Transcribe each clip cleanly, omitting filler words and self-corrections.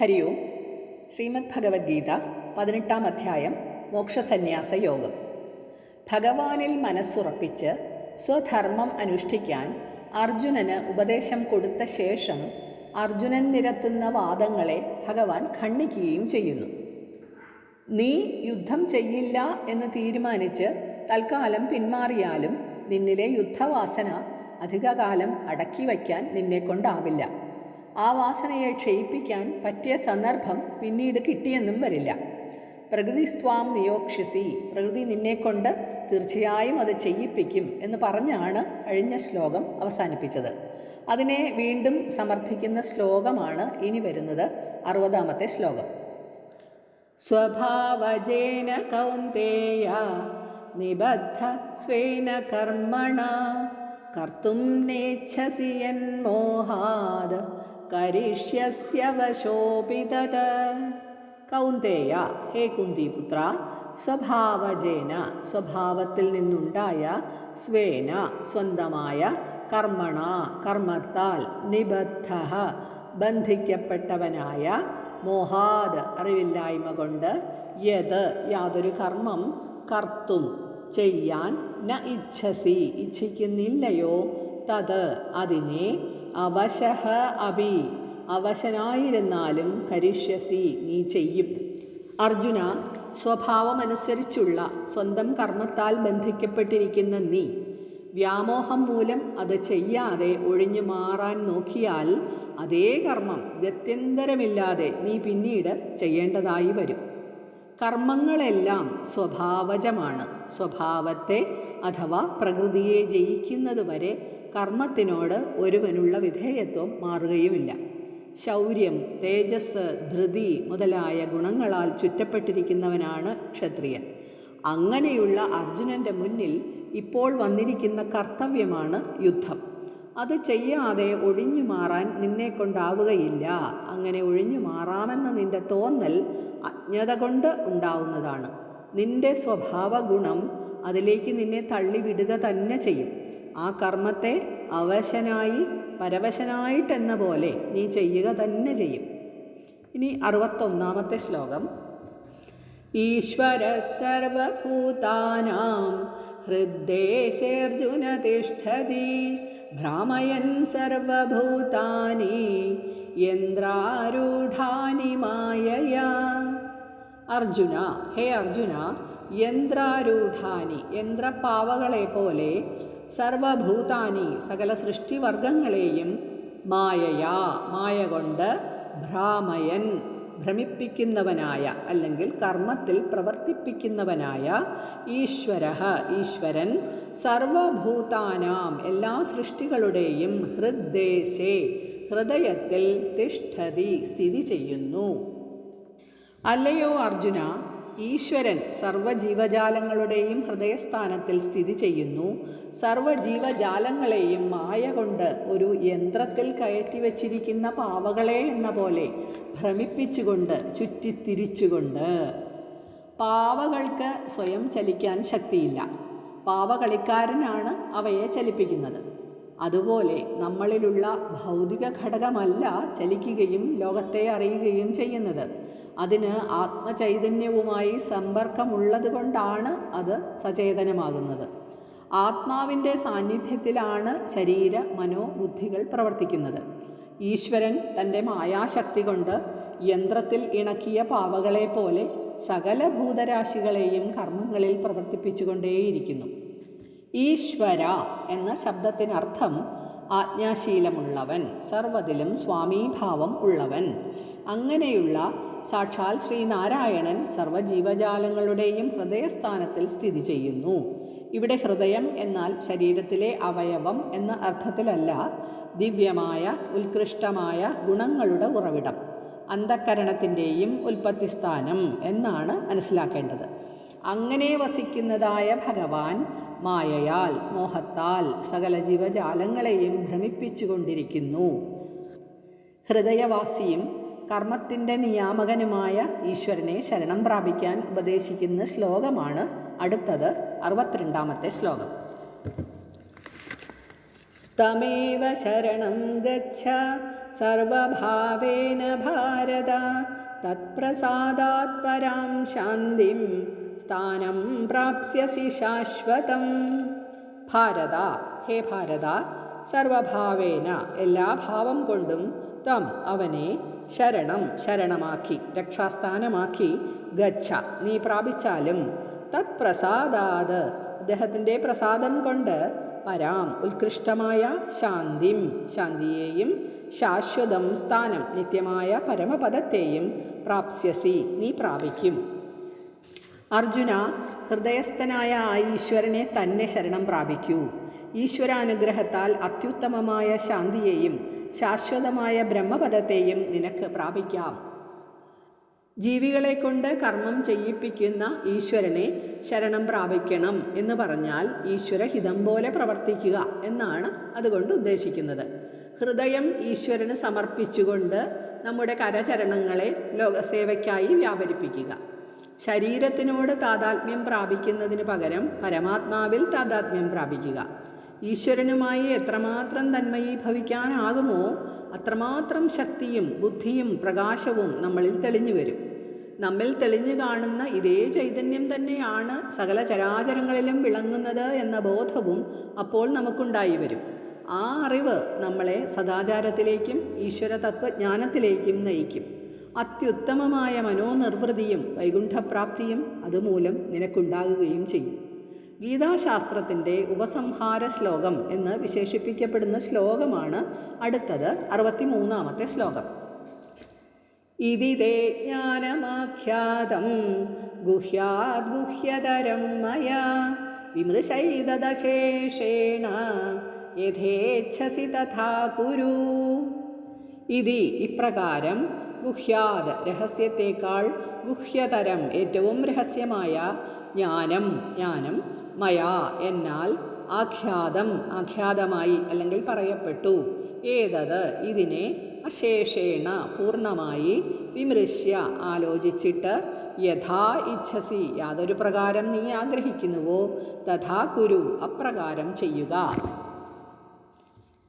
ഹരി ഓം. ശ്രീമദ് ഭഗവത്ഗീത 18-ാം അധ്യായം മോക്ഷസന്യാസ യോഗം. ഭഗവാനിൽ മനസ്സുറപ്പിച്ച് സ്വധർമ്മം അനുഷ്ഠിക്കാൻ അർജുനന് ഉപദേശം കൊടുത്ത ശേഷം അർജുനൻ നിരത്തുന്ന വാദങ്ങളെ ഭഗവാൻ ഖണ്ഡിക്കുകയും ചെയ്യുന്നു. നീ യുദ്ധം ചെയ്യില്ല എന്ന് തീരുമാനിച്ച് തൽക്കാലം പിന്മാറിയാലും നിന്നിലെ യുദ്ധവാസന അധികകാലം അടക്കി വയ്ക്കാൻ നിന്നെക്കൊണ്ടാവില്ല. ആ വാസനയെ ക്ഷയിപ്പിക്കാൻ പറ്റിയ സന്ദർഭം പിന്നീട് കിട്ടിയെന്നും വരില്ല. പ്രകൃതിസ്ത്വാം നിയോക്ഷ്യസി, പ്രകൃതി നിന്നെക്കൊണ്ട് തീർച്ചയായും അത് ചെയ്യിപ്പിക്കും എന്ന് പറഞ്ഞാണ് കഴിഞ്ഞ ശ്ലോകം അവസാനിപ്പിച്ചത്. അതിനെ വീണ്ടും സമർത്ഥിക്കുന്ന ശ്ലോകമാണ് ഇനി വരുന്നത്, 60-ാമത്തെ ശ്ലോകം. സ്വഭാവജേന കൗന്തേയ നിബദ്ധ സ്വേന കർമ്മണ കർത്തും നേച്ഛസി യന്മോഹാത് കരിഷ്യസ്യ വശോപി തത്. കൗന്തേയ, ഹേ കുന്തിപുത്ര, സ്വഭാവജേന, സ്വഭാവത്തിൽ നിന്നുണ്ടായ, സ്വേന, സ്വന്തമായ, കർമ്മണ, കർമ്മത്താൽ, നിബദ്ധ, ബന്ധിക്കപ്പെട്ടവനായ, മോഹാത്, അറിവില്ലായ്മ കൊണ്ട്, യത്, യാതൊരു കർമ്മം, കർത്തും, ചെയ്യാൻ, ന ഇച്ഛസി, ഇച്ഛിക്കുന്നില്ലയോ, തത്, അതിനെ, അവശഃ അഭി, അവശനായിരുന്നാലും, കരിഷ്യസി, നീ ചെയ്യും. അർജുന, സ്വഭാവമനുസരിച്ചുള്ള സ്വന്തം കർമ്മത്താൽ ബന്ധിക്കപ്പെട്ടിരിക്കുന്ന നീ വ്യാമോഹം മൂലം അത് ചെയ്യാതെ ഒഴിഞ്ഞു മാറാൻ നോക്കിയാൽ അതേ കർമ്മം ഗത്യന്തരമില്ലാതെ നീ പിന്നീട് ചെയ്യേണ്ടതായി വരും. കർമ്മങ്ങളെല്ലാം സ്വഭാവജമാണ്. സ്വഭാവത്തെ അഥവാ പ്രകൃതിയെ ജയിക്കുന്നതുവരെ കർമ്മത്തിനോട് ഒരുവനുള്ള വിധേയത്വം മാറുകയുമില്ല. ശൗര്യം, തേജസ്, ധൃതി മുതലായ ഗുണങ്ങളാൽ ചുറ്റപ്പെട്ടിരിക്കുന്നവനാണ് ക്ഷത്രിയൻ. അങ്ങനെയുള്ള അർജുനൻ്റെ മുന്നിൽ ഇപ്പോൾ വന്നിരിക്കുന്ന കർത്തവ്യമാണ് യുദ്ധം. അത് ചെയ്യാതെ ഒഴിഞ്ഞു മാറാൻ നിന്നെക്കൊണ്ടാവുകയില്ല. അങ്ങനെ ഒഴിഞ്ഞു മാറാമെന്ന നിന്റെ തോന്നൽ അജ്ഞത കൊണ്ട് ഉണ്ടാവുന്നതാണ്. നിന്റെ സ്വഭാവ ഗുണം അതിലേക്ക് നിന്നെ തള്ളിവിടുക തന്നെ ചെയ്യും. ആ കർമ്മത്തെ അവശനായി പരവശനായിട്ടെന്ന പോലെ നീ ചെയ്യുക തന്നെ ചെയ്യും. ഇനി 61-ാമത്തെ ശ്ലോകം. ഈശ്വര സർവഭൂതാനാം ഹൃദ്ദേശേർജുന തിഷ്ഠതി ഭ്രാമയൻ സർവഭൂതാനി യന്ത്രാരൂഢാനി മായയാ. അർജുന, ഹേ അർജുന, യന്ത്രാരൂഢാനി, യന്ത്രപ്പാവകളെ പോലെ, സർവഭൂതാനി, സകല സൃഷ്ടിവർഗങ്ങളെയും, മായയാ, മായ കൊണ്ട്, ഭ്രാമയൻ, ഭ്രമിപ്പിക്കുന്നവനായ അല്ലെങ്കിൽ കർമ്മത്തിൽ പ്രവർത്തിപ്പിക്കുന്നവനായ, ഈശ്വരഃ, ഈശ്വരൻ, സർവഭൂതാനാം, എല്ലാ സൃഷ്ടികളുടെയും, ഹൃദ്ദേശേ, ഹൃദയത്തിൽ, തിഷ്ഠതി, സ്ഥിതി ചെയ്യുന്നു. അല്ലയോ അർജുന, ഈശ്വരൻ സർവ്വജീവജാലങ്ങളുടെയും ഹൃദയസ്ഥാനത്തിൽ സ്ഥിതി ചെയ്യുന്നു. സർവ്വജീവജാലങ്ങളെയും മായ കൊണ്ട് ഒരു യന്ത്രത്തിൽ കയറ്റിവച്ചിരിക്കുന്ന പാവകളെ എന്ന പോലെ ഭ്രമിപ്പിച്ചുകൊണ്ട്, ചുറ്റിത്തിരിച്ചുകൊണ്ട്. പാവകൾക്ക് സ്വയം ചലിക്കാൻ ശക്തിയില്ല. പാവകളിക്കാരനാണ് അവയെ ചലിപ്പിക്കുന്നത്. അതുപോലെ നമ്മളിലുള്ള ഭൗതിക ഘടകമല്ല ചലിക്കുകയും ലോകത്തെ അറിയുകയും ചെയ്യുന്നത്. അതിന് ആത്മചൈതന്യവുമായി സമ്പർക്കമുള്ളത് കൊണ്ടാണ് അത് സചേതനമാകുന്നത്. ആത്മാവിൻ്റെ സാന്നിധ്യത്തിലാണ് ശരീര മനോബുദ്ധികൾ പ്രവർത്തിക്കുന്നത്. ഈശ്വരൻ തൻ്റെ മായാശക്തി കൊണ്ട് യന്ത്രത്തിൽ ഇണക്കിയ പാവകളെ പോലെ സകല ഭൂതരാശികളെയും കർമ്മങ്ങളിൽ പ്രവർത്തിപ്പിച്ചുകൊണ്ടേയിരിക്കുന്നു. ഈശ്വര എന്ന ശബ്ദത്തിനർത്ഥം ആജ്ഞാശീലമുള്ളവൻ, സർവ്വതിലും സ്വാമീഭാവം ഉള്ളവൻ. അങ്ങനെയുള്ള സാക്ഷാൽ ശ്രീനാരായണൻ സർവ്വജീവജാലങ്ങളുടെയും ഹൃദയസ്ഥാനത്തിൽ സ്ഥിതി ചെയ്യുന്നു. ഇവിടെ ഹൃദയം എന്നാൽ ശരീരത്തിലെ അവയവം എന്ന അർത്ഥത്തിലല്ല, ദിവ്യമായ ഉത്കൃഷ്ടമായ ഗുണങ്ങളുടെ ഉറവിടം, അന്ധഃകരണത്തിൻ്റെയും ഉൽപ്പത്തിസ്ഥാനം എന്നാണ് മനസ്സിലാക്കേണ്ടത്. അങ്ങനെ വസിക്കുന്നതായ ഭഗവാൻ മായയാൽ, മോഹത്താൽ സകല ജീവജാലങ്ങളെയും ഭ്രമിപ്പിച്ചുകൊണ്ടിരിക്കുന്നു. ഹൃദയവാസിയും കർമ്മത്തിൻ്റെ നിയാമകനുമായ ഈശ്വരനെ ശരണം പ്രാപിക്കാൻ ഉപദേശിക്കുന്ന ശ്ലോകമാണ് അടുത്തത്, 62-ാമത്തെ ശ്ലോകം. തമേവ ശരണം ഗച്ഛ സർവഭാവേന ഭാരത തത്പ്രസാദാത് പരാം ശാന്തിം സ്ഥാനം പ്രാപ്സ്യസി ശാശ്വതം. ഭാരത, ഹേ ഭാരത, സർവഭാവേന എല്ലാ ഭാവം കൊണ്ടും ത്വം അവനെ ശരണം ശരണമാക്കി രക്ഷാസ്ഥാനമാക്കി ഗച്ഛ നീ പ്രാപിച്ചാലും തത് പ്രസാദാത് അദ്ദേഹത്തിൻ്റെ പ്രസാദം കൊണ്ട് പരാം ഉത്കൃഷ്ടമായ ശാന്തിം ശാന്തിയെയും ശാശ്വതം സ്ഥാനം നിത്യമായ പരമപദത്തെയും പ്രാപ്സ്യസി നീ പ്രാപിക്കും. അർജുന, ഹൃദയസ്ഥനായ ആ ഈശ്വരനെ തന്നെ ശരണം പ്രാപിക്കൂ. ഈശ്വരാനുഗ്രഹത്താൽ അത്യുത്തമമായ ശാന്തിയെയും ശാശ്വതമായ ബ്രഹ്മപദത്തെയും നിനക്ക് പ്രാപിക്കാം. ജീവികളെ കൊണ്ട് കർമ്മം ചെയ്യിപ്പിക്കുന്ന ഈശ്വരനെ ശരണം പ്രാപിക്കണം എന്ന് പറഞ്ഞാൽ ഈശ്വരഹിതം പോലെ പ്രവർത്തിക്കുക എന്നാണ് അതുകൊണ്ട് ഉദ്ദേശിക്കുന്നത്. ഹൃദയം ഈശ്വരന് സമർപ്പിച്ചുകൊണ്ട് നമ്മുടെ കരചരണങ്ങളെ ലോകസേവയ്ക്കായി വ്യാപരിപ്പിക്കുക. ശരീരത്തിനോട് താതാത്മ്യം പ്രാപിക്കുന്നതിന് പകരം പരമാത്മാവിൽ താതാത്മ്യം പ്രാപിക്കുക. ഈശ്വരനുമായി എത്രമാത്രം തന്മയീഭവിക്കാനാകുമോ അത്രമാത്രം ശക്തിയും ബുദ്ധിയും പ്രകാശവും നമ്മളിൽ തെളിഞ്ഞു വരും. നമ്മിൽ തെളിഞ്ഞു കാണുന്ന ഇതേ ചൈതന്യം തന്നെയാണ് സകല ചരാചരങ്ങളിലും വിളങ്ങുന്നത് എന്ന ബോധവും അപ്പോൾ നമുക്കുണ്ടായി വരും. ആ അറിവ് നമ്മളെ സദാചാരത്തിലേക്കും ഈശ്വര തത്വജ്ഞാനത്തിലേക്കും നയിക്കും. അത്യുത്തമമായ മനോനിർവൃതിയും വൈകുണ്ഠപ്രാപ്തിയും അതുമൂലം നിനക്കുണ്ടാകുകയും ചെയ്യും. ഗീതാശാസ്ത്രത്തിൻ്റെ ഉപസംഹാര ശ്ലോകം എന്ന് വിശേഷിപ്പിക്കപ്പെടുന്ന ശ്ലോകമാണ് അടുത്തത്, 63-ാമത്തെ ശ്ലോകം. ഇതി തേ ജ്ഞാനമാഖ്യാതം ഗുഹ്യാദ് ഗുഹ്യതരം മയാ വിമൃശൈതദശേഷേണ യഥേച്ഛസി തഥാ കുരു. ഇതി ഇപ്രകാരം ഗുഹ്യാദ് രഹസ്യത്തേക്കാൾ ഗുഹ്യതരം ഏറ്റവും രഹസ്യമായ ജ്ഞാനം ജ്ഞാനം മയാ എന്നാൽ ആഖ്യാതം ആഖ്യാതമായി അല്ലെങ്കിൽ പറയപ്പെട്ടു. ഏതത് ഇതിനെ അശേഷേണ പൂർണ്ണമായി വിമൃശ്യ ആലോചിച്ചിട്ട് യഥാ ഇച്ഛസി യാതൊരു പ്രകാരം നീ ആഗ്രഹിക്കുന്നുവോ തഥാ കുരു അപ്രകാരം ചെയ്യുക.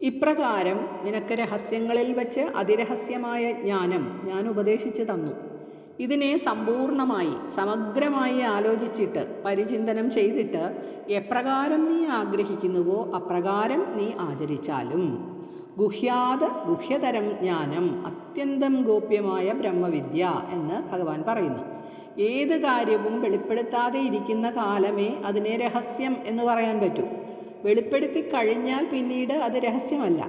ഇപ്രകാരം നിനക്ക് രഹസ്യങ്ങളിൽ വച്ച് അതിരഹസ്യമായ ജ്ഞാനം ഞാൻ ഉപദേശിച്ചു തന്നു. ഇതിനെ സമ്പൂർണമായി സമഗ്രമായി ആലോചിച്ചിട്ട് പരിചിന്തനം ചെയ്തിട്ട് എപ്രകാരം നീ ആഗ്രഹിക്കുന്നുവോ അപ്രകാരം നീ ആചരിച്ചാലും ഗുഹ്യാത് ഗുഹ്യതരം ജ്ഞാനം അത്യന്തം ഗോപ്യമായ ബ്രഹ്മവിദ്യ എന്ന് ഭഗവാൻ പറയുന്നു. ഏത് കാര്യവും വെളിപ്പെടുത്താതെ ഇരിക്കുന്ന കാലമേ അതിനെ രഹസ്യം എന്ന് പറയാൻ പറ്റൂ. വെളിപ്പെടുത്തി കഴിഞ്ഞാൽ പിന്നീട് അത് രഹസ്യമല്ല.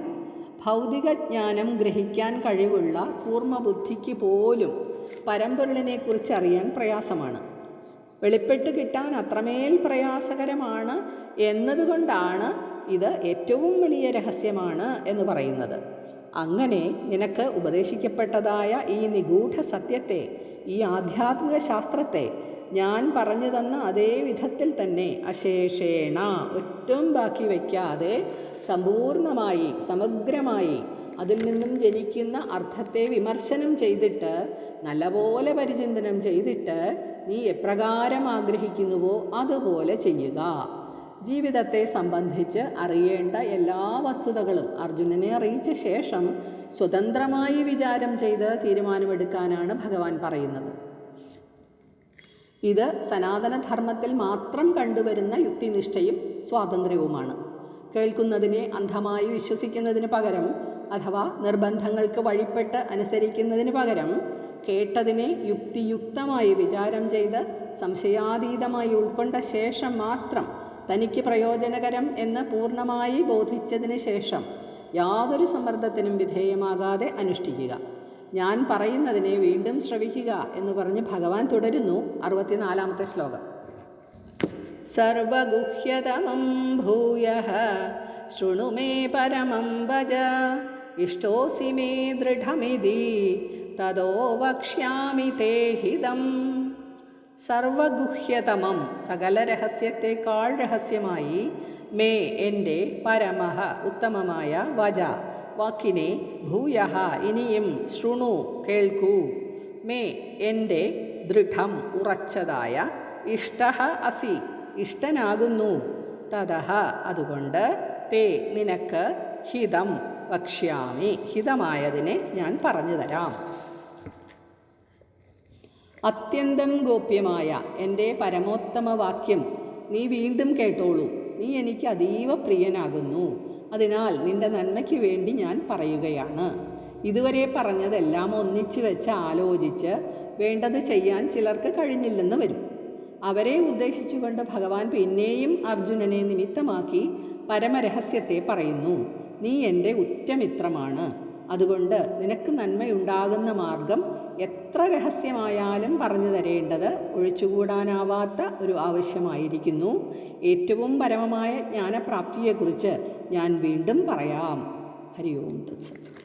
ഭൗതിക ജ്ഞാനം ഗ്രഹിക്കാൻ കഴിവുള്ള കൂർമ്മബുദ്ധിക്ക് പോലും പരമ്പൊരുളിനെക്കുറിച്ച് അറിയാൻ പ്രയാസമാണ്. വെളിപ്പെട്ട് കിട്ടാൻ അത്രമേൽ പ്രയാസകരമാണ് എന്നതുകൊണ്ടാണ് ഇത് ഏറ്റവും വലിയ രഹസ്യമാണ് എന്ന് പറയുന്നത്. അങ്ങനെ നിനക്ക് ഉപദേശിക്കപ്പെട്ടതായ ഈ നിഗൂഢ സത്യത്തെ, ഈ ആധ്യാത്മിക ശാസ്ത്രത്തെ ഞാൻ പറഞ്ഞു തന്ന അതേ വിധത്തിൽ തന്നെ അശേഷേണ ഒട്ടും ബാക്കി വയ്ക്കാതെ സമ്പൂർണമായി സമഗ്രമായി അതിൽ നിന്നും ജനിക്കുന്ന അർത്ഥത്തെ വിമർശനം ചെയ്തിട്ട് നല്ലപോലെ പരിചിന്തനം ചെയ്തിട്ട് നീ എപ്രകാരം ആഗ്രഹിക്കുന്നുവോ അതുപോലെ ചെയ്യുക. ജീവിതത്തെ സംബന്ധിച്ച് അറിയേണ്ട എല്ലാ വസ്തുതകളും അർജുനനെ അറിയിച്ച ശേഷം സ്വതന്ത്രമായി വിചാരം ചെയ്ത് തീരുമാനമെടുക്കാനാണ് ഭഗവാൻ പറയുന്നത്. ഇത് സനാതനധർമ്മത്തിൽ മാത്രം കണ്ടുവരുന്ന യുക്തിനിഷ്ഠയും സ്വാതന്ത്ര്യവുമാണ്. കേൾക്കുന്നതിനെ അന്ധമായി വിശ്വസിക്കുന്നതിന് പകരം അഥവാ നിർബന്ധങ്ങൾക്ക് വഴിപ്പെട്ട് അനുസരിക്കുന്നതിന് പകരം കേട്ടതിനെ യുക്തിയുക്തമായി വിചാരം ചെയ്ത് സംശയാതീതമായി ഉൾക്കൊണ്ട ശേഷം മാത്രം തനിക്ക് പ്രയോജനകരം എന്ന് പൂർണ്ണമായി ബോധിച്ചതിന് ശേഷം യാതൊരു സമ്മർദ്ദത്തിനും വിധേയമാകാതെ അനുഷ്ഠിക്കുക. ഞാൻ പറയുന്നതിനെ വീണ്ടും ശ്രവിക്കുക എന്ന് പറഞ്ഞ് ഭഗവാൻ തുടരുന്നു. 64-ാമത്തെ ശ്ലോകം. സർവഗുഹ്യതമം ഭൂയഃ ശൃണു മേ പരമം വച ഇഷ്ടോസി മേ ദൃഢമിതി തദോ വക്ഷ്യാമി തേ ഹിതം. സർവഗുഹ്യതമം സകല രഹസ്യത്തെക്കാൾ രഹസ്യമായി മേ എൻ്റെ പരമഃ ഉത്തമമായ വച വാക്കിനെ ഭൂയഃ ഇനിയും ശൃണു കേൾക്കൂ മേ എൻ്റെ ദൃഢം ഉറച്ചതായ ഇഷ്ടഃ അസി ഇഷ്ടനാകുന്നു തതഃ അതുകൊണ്ട് തേ നിനക്ക് ഹിതം വക്ഷ്യാമി. ഹിതമായതിനെ ഞാൻ പറഞ്ഞു തരാം. അത്യന്തം ഗോപ്യമായ എൻ്റെ പരമോത്തമ വാക്യം നീ വീണ്ടും കേട്ടോളൂ. നീ എനിക്ക് അതീവ പ്രിയനാകുന്നു. അതിനാൽ നിന്റെ നന്മയ്ക്ക് വേണ്ടി ഞാൻ പറയുകയാണ്. ഇതുവരെ പറഞ്ഞതെല്ലാം ഒന്നിച്ചു വെച്ച് ആലോചിച്ച് വേണ്ടത് ചെയ്യാൻ ചിലർക്ക് കഴിഞ്ഞില്ലെന്ന് വരും. അവരെ ഉദ്ദേശിച്ചുകൊണ്ട് ഭഗവാൻ പിന്നെയും അർജുനനെ നിമിത്തമാക്കി പരമരഹസ്യത്തെ പറയുന്നു. നീ എൻ്റെ ഉറ്റമിത്രമാണ്. അതുകൊണ്ട് നിനക്ക് നന്മയുണ്ടാകുന്ന മാർഗം എത്ര രഹസ്യമായാലും പറഞ്ഞു തരേണ്ടത് ഒഴിച്ചുകൂടാനാവാത്ത ഒരു ആവശ്യമായിരിക്കുന്നു. ഏറ്റവും പരമമായ ജ്ഞാനപ്രാപ്തിയെക്കുറിച്ച് ഞാൻ വീണ്ടും പറയാം. ഹരി ഓം തത്സത്.